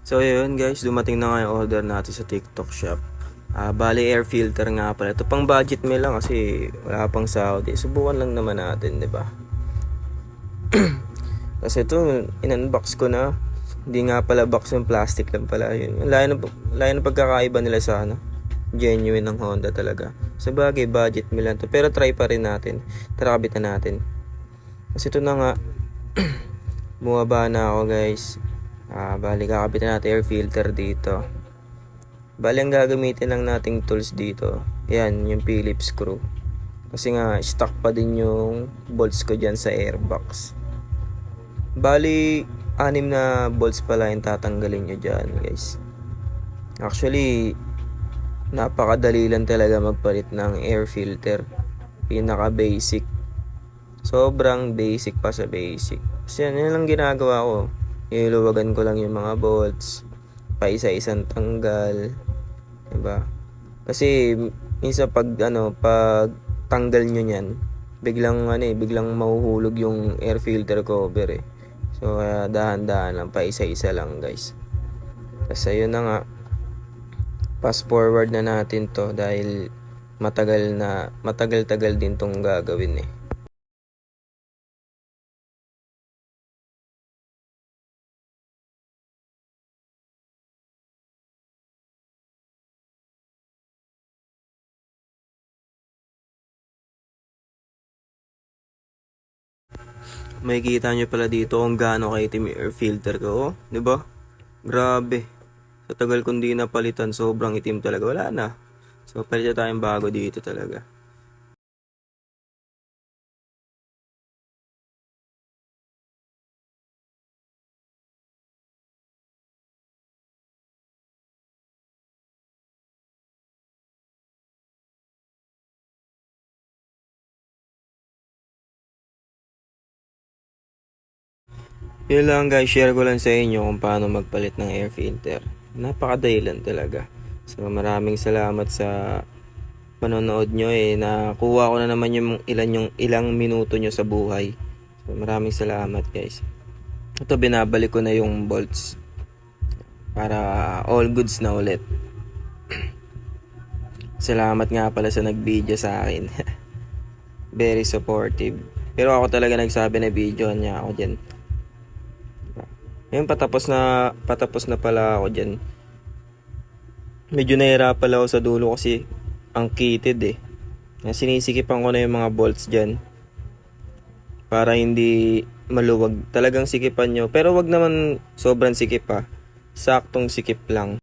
So yun guys, dumating na nga yung order natin sa TikTok shop. Bali air filter nga pala. Ito pang budget meal lang kasi wala pang sahod eh. Subukan lang naman natin, 'di ba? Kasi ito, in-unbox ko na. Hindi nga pala box yung plastic lang pala yun. Layo ng pagkakaiba nila sa genuine ng Honda talaga. Sa bagay, budget meal lang to. Pero try pa rin natin. Tara, kabitan natin. Kasi ito na nga, bumaba na ako guys. Bali kakabitan natin air filter dito. Bali ang gagamitin lang nating tools dito, yan yung Phillips screw. Kasi nga stuck pa din yung bolts ko dyan sa airbox. Bali 6 na bolts pala yung tatanggalin nyo dyan guys. Actually napakadali lang talaga magpalit ng air filter. Pinaka basic, sobrang basic pa sa basic. Kasi yan lang ginagawa ko. Iluwagan ko lang yung mga bolts, pa isa-isang tanggal, diba? Kasi minsan pag tanggal nyo niyan, biglang mahuhulog yung air filter cover eh. So kaya dahan-dahan lang, pa isa-isa lang guys. Kasi ayun na nga, fast forward na natin to dahil matagal-tagal din tong gagawin eh. Makikita nyo pala dito kung gaano kaitim yung air filter ko, oh, 'di ba? Grabe. Sa tagal kong di napalitan, sobrang itim talaga. Wala na. So palit na tayong bago dito talaga. Yun lang guys, share ko lang sa inyo kung paano magpalit ng air filter. Napakadali lang talaga. So maraming salamat sa panonood nyo eh. Nakuha ko na naman yung ilang minuto nyo sa buhay. So maraming salamat guys. Ito, binabalik ko na yung bolts para all goods na ulit. Salamat nga pala sa nag-video sa akin. Very supportive. Pero ako talaga nagsabi na video niya ako dyan. Ngayon patapos na pala ako dyan. Medyo nahirapan lang ako sa dulo kasi ang kitid eh. Sinisikipan ko na yung mga bolts dyan para hindi maluwag. Talagang sikipan nyo. Pero wag naman sobrang sikip ha. Saktong sikip lang.